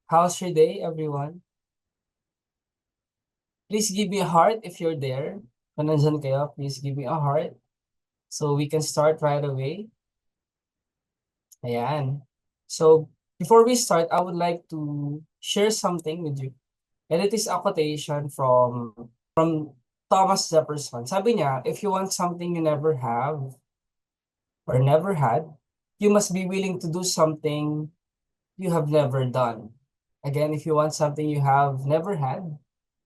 How's your day, everyone? Please give me a heart if you're there. Kung nandyan kayo, please give me a heart so we can start right away. Ayan. So, before we start, I would like to share something with you. And it is a quotation from Thomas Jefferson. Sabi niya, if you want something you never have or never had, you must be willing to do something you have never done. Again, if you want something you have never had,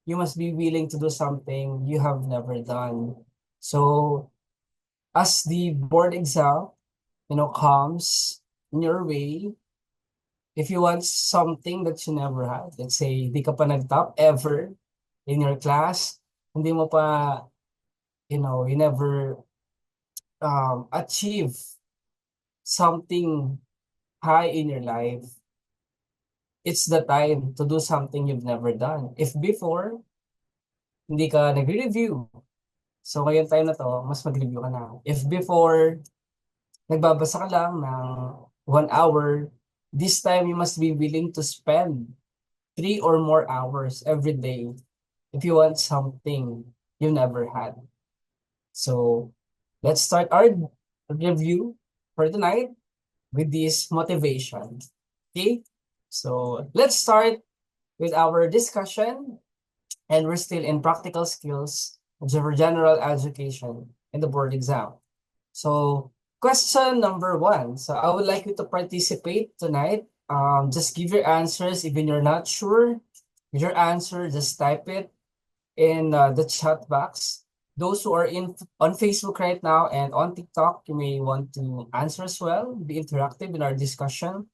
you must be willing to do something you have never done. So, as the board exam, comes in your way, if you want something that you never had, let's say, di ka pa nag-top ever in your class, hindi mo pa, you never achieve something high in your life, it's the time to do something you've never done. If before, hindi ka nag-review, so ngayon time na to, mas mag-review ka na. If before, nagbabasa ka lang ng 1 hour, this time you must be willing to spend 3 or more hours every day if you want something you never had. So let's start our review for tonight with this motivation. Okay? So let's start with our discussion, and we're still in practical skills for general education in the board exam. So question number 1. So I would like you to participate tonight. Just give your answers. Even you're not sure with your answer, just type it in the chat box. Those who are on Facebook right now and on TikTok, you may want to answer as well, be interactive in our discussion.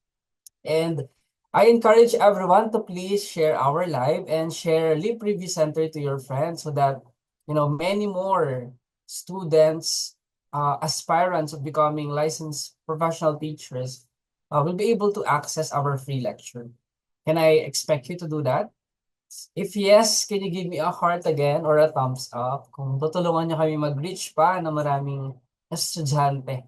And I encourage everyone to please share our live and share Leap Review Center to your friends so that many more students, aspirants of becoming licensed professional teachers will be able to access our free lecture. Can I expect you to do that? If yes, can you give me a heart again or a thumbs up kung tutulungan niyo kami mag-reach pa ng maraming estudyante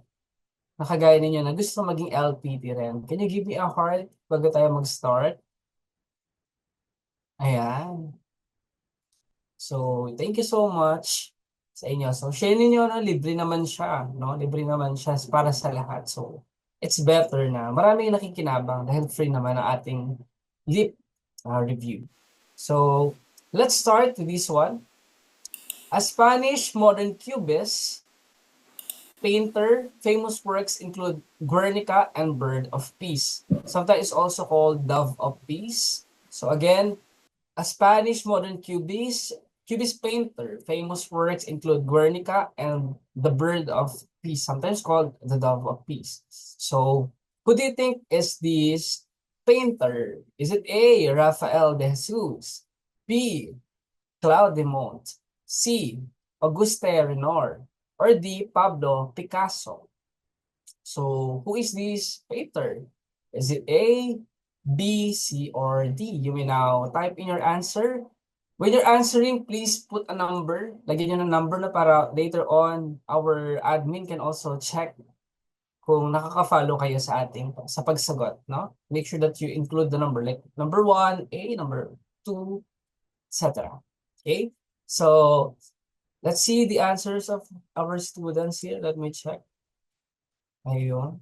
na kagaya ninyo na gusto maging LPT rin. Can you give me a heart bago tayo mag-start? Ayan. So, thank you so much sa inyo. So, share ninyo, no? Libre naman siya, no? Libre naman siya para sa lahat. So, it's better na maraming nakikinabang dahil free naman ang ating LEAP review. So, let's start with this one. A Spanish modern cubist painter, famous works include Guernica and Bird of Peace. Sometimes also called Dove of Peace. So again, a Spanish modern cubist painter, famous works include Guernica and the Bird of Peace, sometimes called the Dove of Peace. So who do you think is this painter? Is it A, Rafael de Jesus, B, Claude de Mont, C, Auguste Renoir, or D, Pablo Picasso? So who is this painter? Is it A, B, C, or D? You may now type in your answer. When you're answering, please put a number. Lagyan nyo ng number na para later on, our admin can also check kung nakaka-follow kayo sa ating sa pagsagot, no? Make sure that you include the number, like number 1, A, number 2, etc. Okay? So, let's see the answers of our students here. Let me check. Ayun.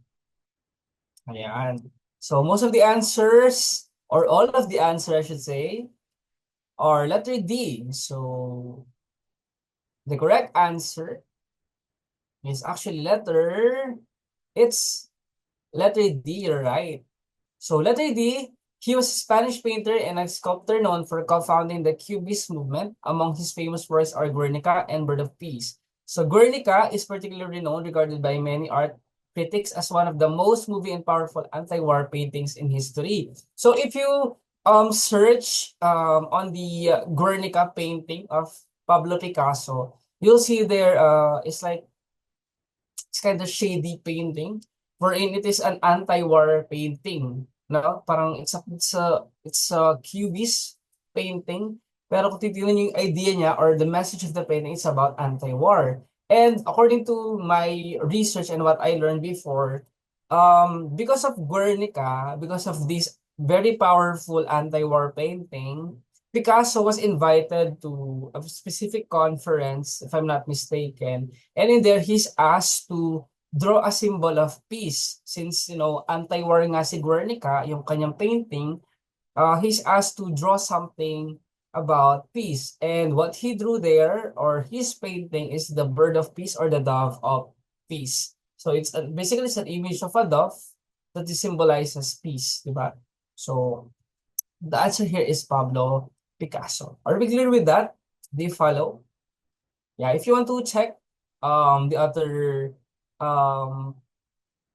Ayan. So, most of the answers, or all of the answers, I should say, are letter D. So, the correct answer is actually it's letter D, you're right. So, letter D, he was a Spanish painter and a sculptor known for co-founding the Cubist movement. Among his famous works are Guernica and Bird of Peace. So, Guernica is particularly known, regarded by many art critics as one of the most moving and powerful anti-war paintings in history. So, if you search on the Guernica painting of Pablo Picasso, you'll see there it's like it's kind of shady painting wherein it is an anti-war painting, no? Parang it's a cubist painting, pero kung titignan niyo yung idea niya or the message of the painting, it's about anti-war. And according to my research and what I learned before, because of Guernica, because of this very powerful anti-war painting, Picasso was invited to a specific conference, if I'm not mistaken, and in there he's asked to draw a symbol of peace. Since, anti-war nga si Guernica, yung kanyang painting, he's asked to draw something about peace. And what he drew there, or his painting, is the bird of peace or the dove of peace. So basically it's an image of a dove that symbolizes peace, diba? So the answer here is Pablo Picasso. Are we clear with that? Do you follow? Yeah, if you want to check the other um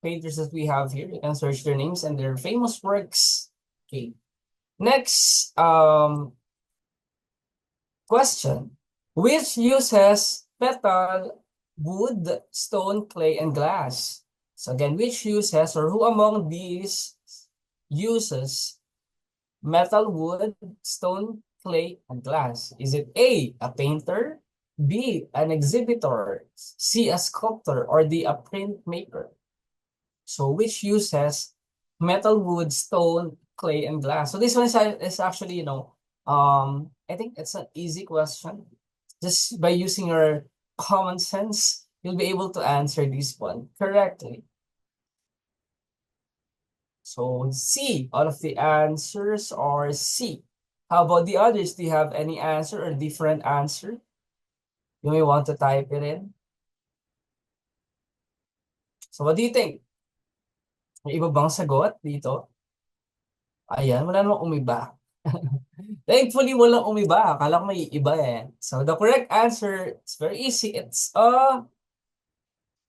painters that we have here, you can search their names and their famous works. Okay. Next question. Which uses metal, wood, stone, clay, and glass? So again, which uses, or who among these uses metal, wood, stone, clay, and glass? Is it A, a painter, B, an exhibitor, C, a sculptor, or D, a printmaker? So which uses metal, wood, stone, clay, and glass? So this one is actually, I think it's an easy question. Just by using your common sense, you'll be able to answer this one correctly. So C, all of the answers are C. How about the others? Do you have any answer or different answer? You may want to type it in. So what do you think? May iba bang sagot dito? Ayan, wala namang umiba. Thankfully, walang umiba. Akala ko may iba eh. So the correct answer is very easy. It's a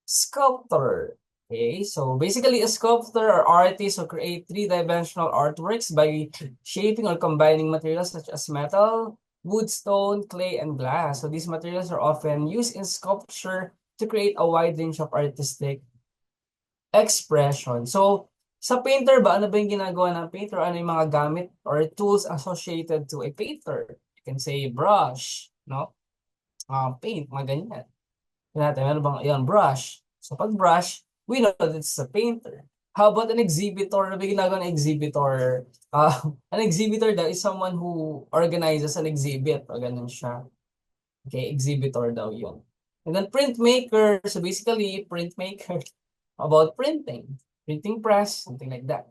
sculptor. Okay, so basically a sculptor or artist who create three-dimensional artworks by shaping or combining materials such as metal, wood, stone, clay, and glass. So these materials are often used in sculpture to create a wide range of artistic expression. So sa painter ba, ano ba yung ginagawa ng painter? Ano yung mga gamit or tools associated to a painter? You can say brush, no? Paint, mga ganyan. Natin, meron bang, yan, brush. So pag brush, we know that it's a painter. How about an exhibitor? Ano ba yung ginagawa ng exhibitor? An exhibitor daw is someone who organizes an exhibit. O ganun siya. Okay, exhibitor daw yun. And then printmaker. So basically, printmaker about printing. Printing press, something like that.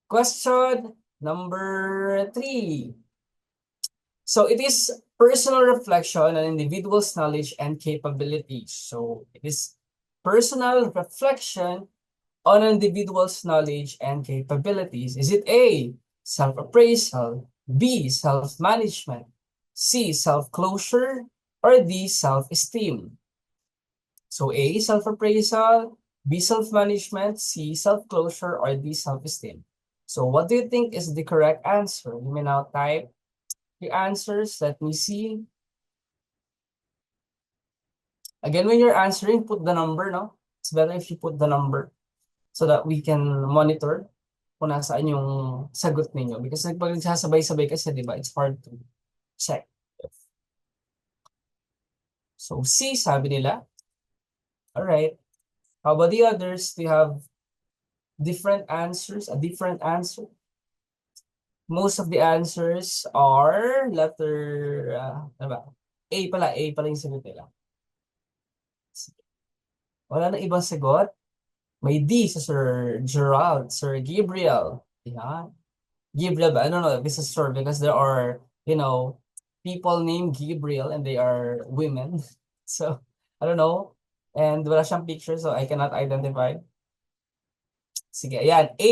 Question number 3. So it is personal reflection on individual's knowledge and capabilities. So it is personal reflection on an individual's knowledge and capabilities. Is it A, self-appraisal, B, self-management, C, self-closure, or D, self-esteem? So A, self-appraisal, B, self-management, C, self-closure, or D, self-esteem. So what do you think is the correct answer? You may now type the answers. Let me see. Again, when you're answering, put the number, no? It's better if you put the number so that we can monitor kung nasaan yung sagot ninyo. Because pag nagsasabay-sabay kasi, di ba, it's hard to check. So, C, sabi nila. Alright. How about the others? Do you have different answers? A different answer? Most of the answers are letter, ano ba? A pala yung sagot nila. Wala na ibang sagot. May D sa Sir Gerald, Sir Gabriel. Yeah. Gabriel ba? I don't know if this is sure because there are, people named Gabriel and they are women. So, I don't know. And wala siyang picture so I cannot identify. Sige, ayan. A,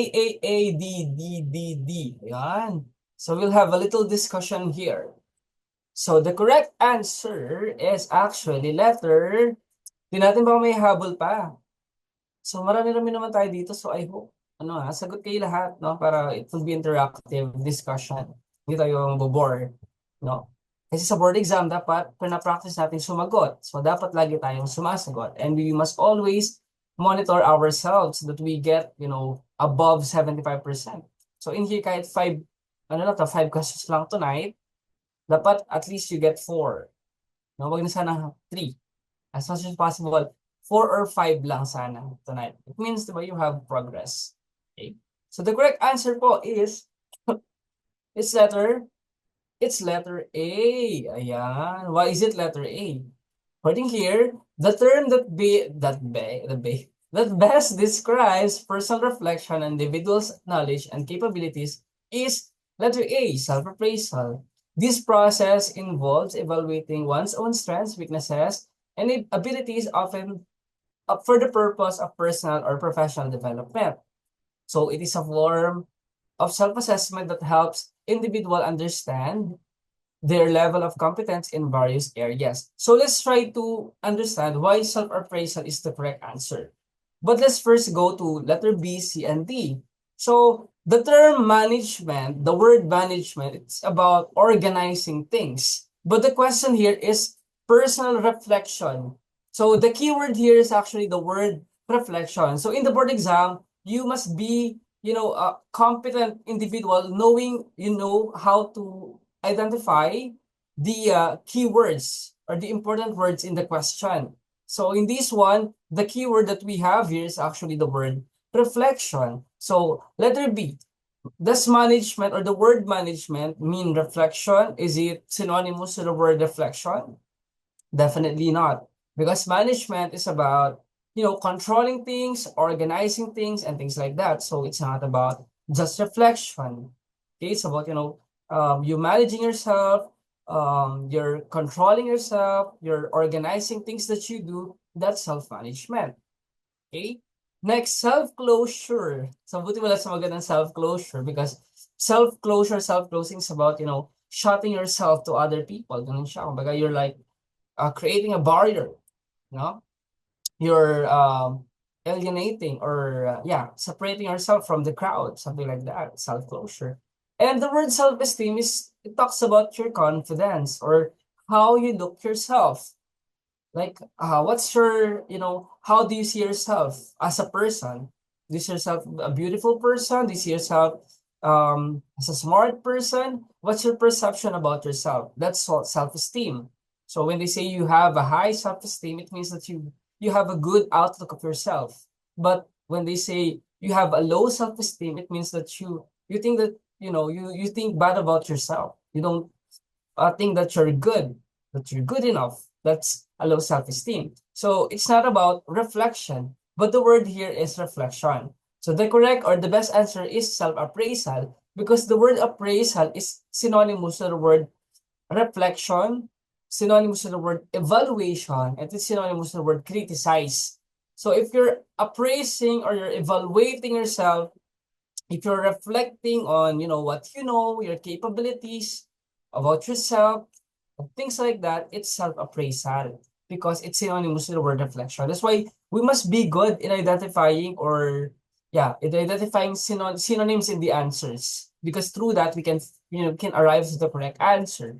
D. Ayan. So, we'll have a little discussion here. So, the correct answer is actually letter. Di natin ba may habol pa? So marami-rami naman tayo dito. So I hope, sagot kayo lahat, no? Para it will be interactive discussion. Hindi tayo mabobore, no? Kasi sa board exam, dapat pina-practice natin sumagot. So dapat lagi tayong sumasagot. And we must always monitor ourselves so that we get, above 75%. So in here, kahit 5 questions lang tonight, dapat at least you get 4. No? Wag na sana 3. As much as possible, 4 or 5 lang sana tonight. It means, diba, you have progress. Okay? So the correct answer po is, it's letter, it's letter A. Ayan. Why is it letter A? According here, the term that best describes personal reflection on individual's knowledge and capabilities is letter A, self-appraisal. This process involves evaluating one's own strengths, weaknesses, and abilities, often for the purpose of personal or professional development. So it is a form of self-assessment that helps individual understand their level of competence in various areas. So let's try to understand why self-appraisal is the correct answer. But let's first go to letter B, C, and D. So the term management, the word management, it's about organizing things. But the question here is personal reflection. So the keyword here is actually the word reflection. So in the board exam, you must be, a competent individual, knowing, how to identify the keywords or the important words in the question. So in this one, the keyword that we have here is actually the word reflection. So letter B, does management or the word management mean reflection? Is it synonymous to the word reflection? Definitely not. Because management is about, controlling things, organizing things, and things like that. So it's not about just reflection. Okay, it's about, you managing yourself, you're controlling yourself, you're organizing things that you do. That's self-management. Okay? Next, self-closure. So buti wala sa magandang self-closure because self-closing is about, shutting yourself to other people. Ganun siya. Kumbaga, you're like creating a barrier, no? You're alienating or separating yourself from the crowd, something like that, self-closure. And the word self-esteem it talks about your confidence or how you look yourself. Like, what's your, how do you see yourself as a person? Do you see yourself a beautiful person? Do you see yourself as a smart person? What's your perception about yourself? That's self-esteem. So when they say you have a high self-esteem, it means that you have a good outlook of yourself. But when they say you have a low self-esteem, it means that you think that, you think bad about yourself. You don't think that you're good enough. That's a low self-esteem. So it's not about reflection, but the word here is reflection. So the correct or the best answer is self-appraisal because the word appraisal is synonymous to the word reflection, synonymous to the word evaluation, and it's synonymous to the word criticize. So if you're appraising or you're evaluating yourself, if you're reflecting on, what you know, your capabilities about yourself, things like that, it's self-appraisal because it's synonymous to the word reflection. That's why we must be good in identifying synonyms in the answers because through that we can, can arrive to the correct answer.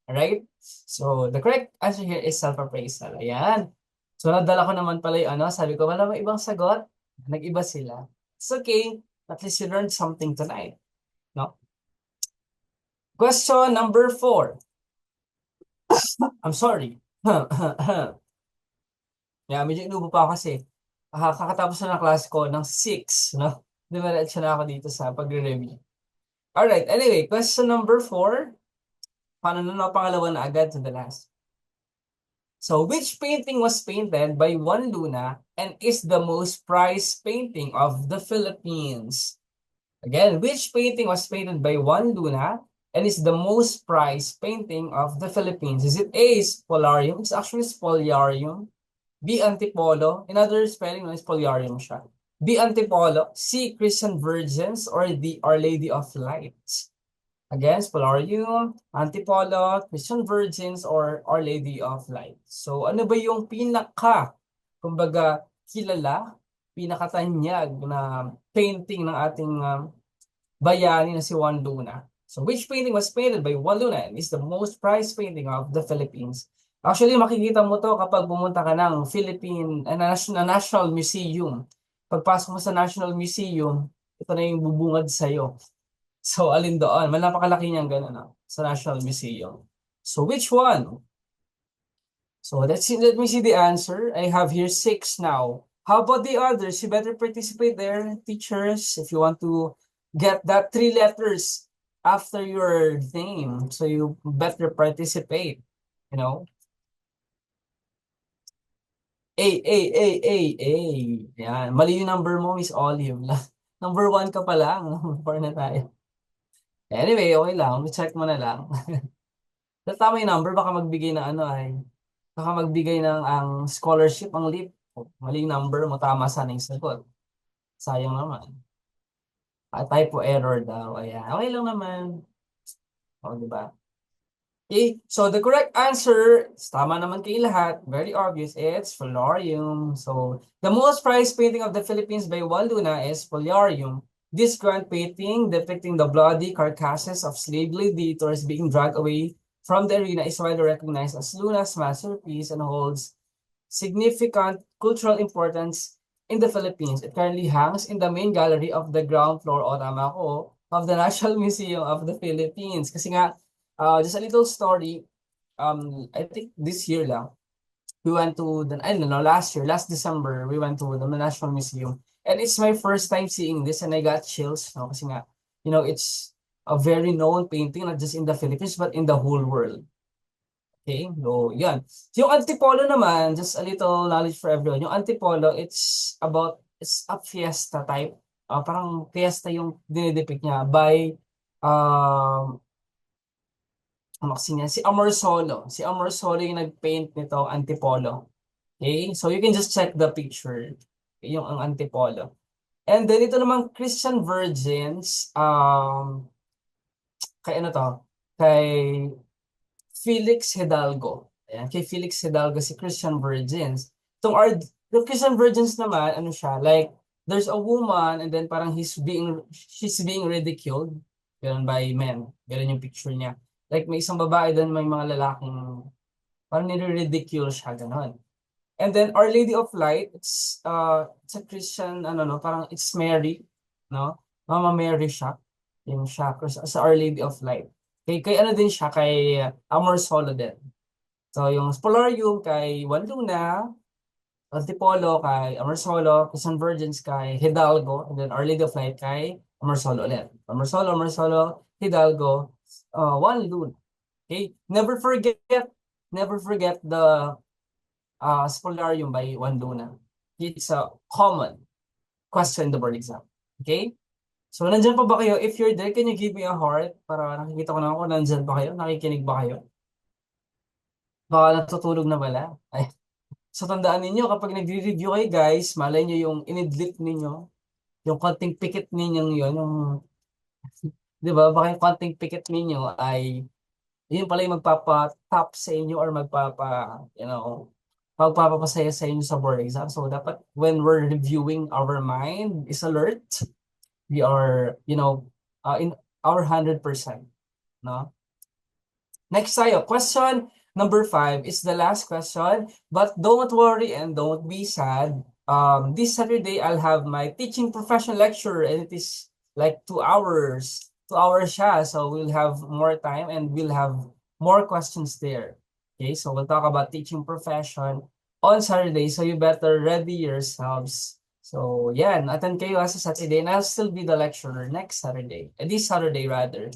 All right? So the correct answer here is self-appraisal. Ayan. So nadala ko naman pala yung sabi ko, wala may ibang sagot. Nag-iba sila. It's okay. At least you learned something tonight. No? Question number 4. I'm sorry. Medyo inubo pa ako kasi kakatapos na ng class ko ng 6, no? Dumiretso na ako dito sa pagre-review. Alright, anyway, question number 4. Paano na pangalawa na agad to the last? So, which painting was painted by Juan Luna and is the most prized painting of the Philippines? Again, which painting was painted by Juan Luna and is the most prized painting of the Philippines? Is it A, Spoliarium? It's actually Spoliarium. B, Antipolo. In other spelling, is Spoliarium siya. B, Antipolo. C, Christian Virgins. Or D, Our Lady of Light. Again, Spoliarium, Antipolo, Christian Virgins, or Our Lady of Light. So, ano ba yung kumbaga, kilala, pinakatanyag na painting ng ating bayani na si Juan Luna? So, which painting was painted by Juan Luna and is the most prized painting of the Philippines? Actually, makikita mo to kapag pumunta ka ng National Museum. Pagpasok mo sa National Museum, ito na yung bubungad sa'yo. So, alin doon? Napakalaki niyang gano'n sa National Museum. So, which one? So, let me see the answer. I have here 6 now. How about the others? You better participate there, teachers, if you want to get that 3 letters after your name. So you better participate, you know. A. Yan. Mali yung number mo, Miss Olive. Number 1 ka pa lang. Number 4 na tayo. Anyway, okay lang. Check mo na lang. Tama yung number, baka magbigay na ano ay. Baka magbigay ng ang scholarship, ang leap. Mali yung number mo, tama sana yung sagot. Sayang naman. Typo error daw. Ayan. Okay lang naman. O, di ba? Okay, so the correct answer, tama naman kayo lahat, very obvious, it's Polarium. So, the most prized painting of the Philippines by Juan Luna is Polarium. This grand painting depicting the bloody carcasses of slave gladiators being dragged away from the arena is widely recognized as Luna's masterpiece and holds significant cultural importance in the Philippines. It currently hangs in the main gallery of the ground floor, o tama ko, of the National Museum of the Philippines. Kasi nga, just a little story. I think this year lang, we went to the, I don't know, last December, we went to the National Museum. And it's my first time seeing this and I got chills, no? Kasi nga, it's a very known painting, not just in the Philippines, but in the whole world. Okay, so yan. Yung Antipolo naman, just a little knowledge for everyone. Yung Antipolo, it's a fiesta type. Parang fiesta yung dinidepict niya by um ano kasi niya, si Amor Solo. Si Amor Solo yung nag-paint nito, Antipolo. Okay? So you can just check the picture. Yung ang Antipolo. And then ito naman, Christian Virgins, kay ano to? Kay Felix Hidalgo. Ayan, kay Felix Hidalgo si Christian Virgins. The Christian Virgins naman, ano siya, like, there's a woman and then parang she's being ridiculed. Ganun by men. Ganun yung picture niya. Like, may isang babae doon, may mga lalaking parang nire-ridicule siya, ganun. And then Our Lady of Light, it's a Christian, ano no, parang it's Mary, no? Mama Mary siya. Yung siya, sa Our Lady of Light. Kay ano din siya, kay Amor Solo din. So yung Polarium kay Juan Luna, Antipolo kay Amor Solo, Christian Virgins kay Hidalgo, and then Our Lady of Light kay Amor Solo ulit. Amor Solo, Hidalgo, Juan Luna. Okay? Never forget the Spolarium by Juan Luna. It's a common question in the board exam. Okay? So, nandyan pa ba kayo? If you're there, can you give me a heart para nakikita ko na kung nandyan ba kayo? Nakikinig ba kayo? Baka natutulog na pala. Ay. So, tandaan ninyo, kapag nagre-review kayo, guys, malay nyo yung inidlit ninyo, yung konting pikit ninyo yun, yung, di ba, baka yung konting pikit ninyo ay, yun pala yung magpapa-top sa inyo or magpapapasaya sa inyo sa board exam. So, dapat when we're reviewing, our mind is alert. We are, in our 100%. No? Next tayo, question number 5 is the last question. But don't worry and don't be sad. This Saturday, I'll have my teaching profession lecture and it is like 2 hours. 2 hours siya. So we'll have more time and we'll have more questions there. Okay, so we'll talk about teaching profession on Saturday. So you better ready yourselves. So yan, attend kayo sa Saturday and I'll still be the lecturer next Saturday. This Saturday rather.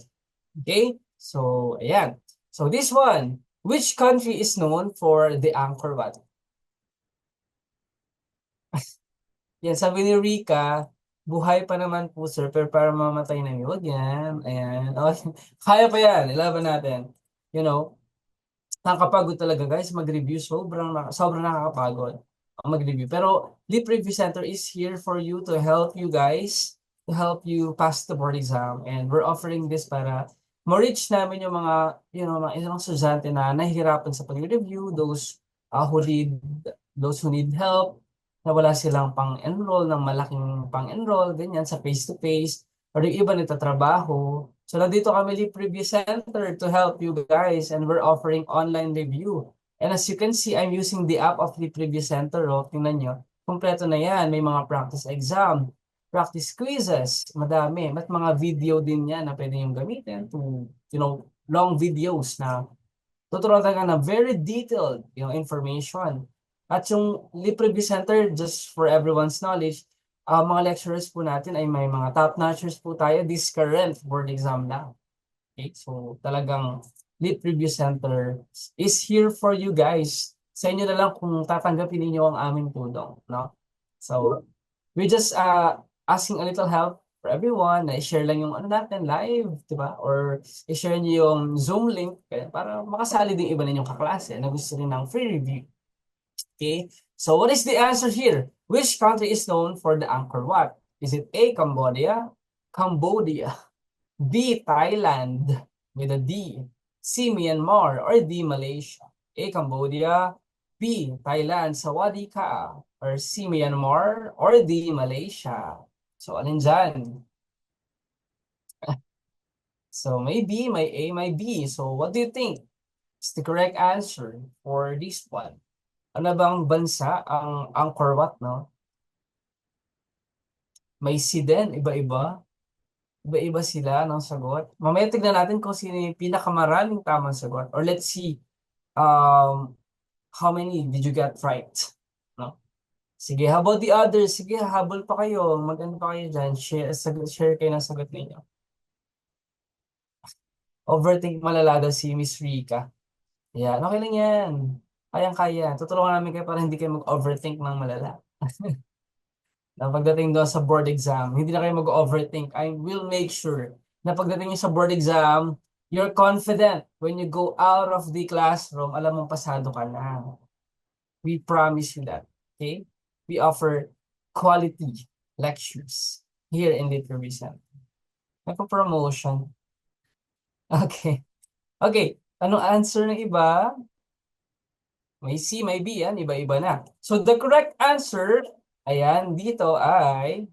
Okay, so ayan. So this one, which country is known for the Angkor Wat? Yan, sabi ni Rika, buhay pa naman po sir, pero para mamatay na yun. Yan, ayan. Okay. Kaya pa yan, ilaban natin. Nakakapagod talaga guys, mag-review. Sobrang nakakapagod mag-review. Pero Leap Review Center is here for you to help you guys, to help you pass the board exam. And we're offering this para ma-reach namin yung mga isang estudyante na nahihirapan sa pag-review, those who need help, na wala silang pang-enroll ng malaking pang-enroll, ganyan, sa face-to-face, or yung iba nagtatrabaho. So, nandito kami Leap Review Center to help you guys, and we're offering online review. And as you can see, I'm using the app of Leap Review Center. Tingnan nyo, kompleto na yan. May mga practice exam, practice quizzes, madami. At mga video din yan na pwede yung gamitin to, long videos na tuturuan talaga na very detailed, information At yung Lip Review Center, just for everyone's knowledge, mga lecturers po natin ay may mga top notchers po tayo this current board exam na. Okay? So talagang Lip Review Center is here for you guys. Sa inyo na lang kung tatanggapin niyo ang aming tulong, no? So we just asking a little help for everyone na i-share lang yung ano natin live, di ba? Or i-share niyo yung Zoom link para makasali din iba ninyong kaklase na gusto rin ng free review. Okay, so what is the answer here? Which country is known for the Angkor Wat? Is it A, Cambodia, Cambodia, B, Thailand with a D, C, Myanmar, or D, Malaysia? A, Cambodia, B, Thailand, Sawadee-ka, or C, Myanmar, or D, Malaysia? So, alin dyan? So, may B, may A, may B. So, what do you think is the correct answer for this one? Ano bang bansa ang Angkor Wat, no? May C din, iba-iba. Iba-iba sila ng sagot. Mamaya tignan natin kung sino yung pinakamaraming tamang sagot. Or let's see, um, how many did you get right? No? Sige, how about the others? Sige, habol pa kayo. Mag-ano pa kayo dyan. Share kayo ng sagot ninyo. Overthink malala daw si Miss Rika. Yan, okay lang yan. Kayang-kaya. Tutulungan namin kayo para hindi kayo mag-overthink ng malala. Na pagdating doon sa board exam, hindi na kayo mag-overthink. I will make sure na pagdating nyo sa board exam, you're confident when you go out of the classroom, alam mong pasado ka na. We promise you that. Okay? We offer quality lectures here in Literary Center. May promotion. Okay. Okay. Anong answer ng iba? May C, may B. Yan. Iba-iba na. So the correct answer, ayan, dito ay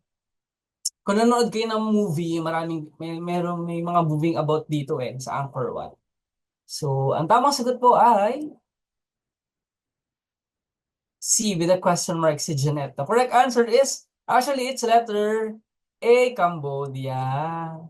kung nanonood kayo ng movie, may mga moving about dito sa Angkor Wat. So, ang tamang sagot po ay C with a question mark si Jeanette. The correct answer is, actually, it's letter A, Cambodia.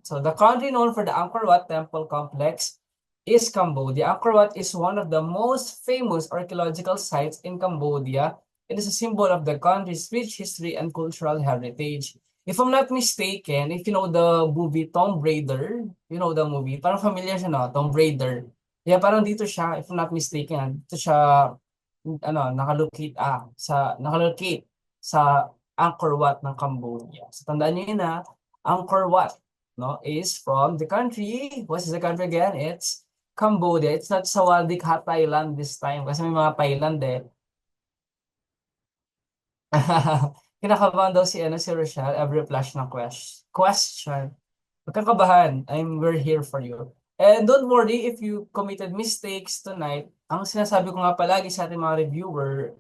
So, the country known for the Angkor Wat Temple Complex is Cambodia. Angkor Wat is one of the most famous archaeological sites in Cambodia. It is a symbol of the country's rich history and cultural heritage. If I'm not mistaken, if you know the movie Tomb Raider, you know the movie, parang familiar siya, no? Tomb Raider. Yeah, parang dito siya, if I'm not mistaken, dito siya, nakalocate sa Angkor Wat ng Cambodia. So, tandaan niyo yun na, Angkor Wat, no, is from the country, what is the country again? It's Cambodia. It's not Sawadee-ka, Thailand this time, kasi may mga Thailand eh. Kinakabahan daw si Rochelle every flash ng question. Huwag kang kabahan. We're here for you. And don't worry if you committed mistakes tonight. Ang sinasabi ko nga palagi sa ating mga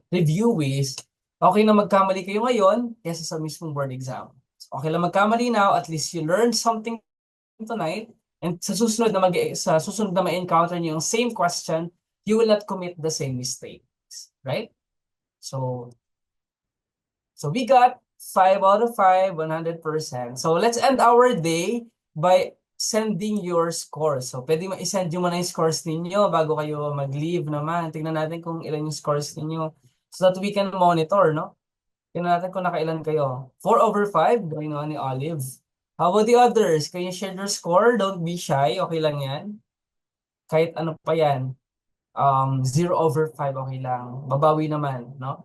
reviewees, okay na magkamali kayo ngayon kaysa sa mismong board exam. So, okay lang magkamali now, at least you learned something tonight. And sa susunod na ma-encounter niyo yung same question, you will not commit the same mistakes. Right? So we got 5 out of 5, 100%. So let's end our day by sending your scores. So pwede i-send nyo muna yung scores ninyo bago kayo mag-leave naman. Tingnan natin kung ilan yung scores ninyo so that we can monitor, no? Tingnan natin kung nakailan kayo. 4 over 5, gawin naman ni Olive. How about the others? Can you share your score? Don't be shy. Okay lang yan. Kahit ano pa yan. 0 over 5, okay lang. Babawi naman, no?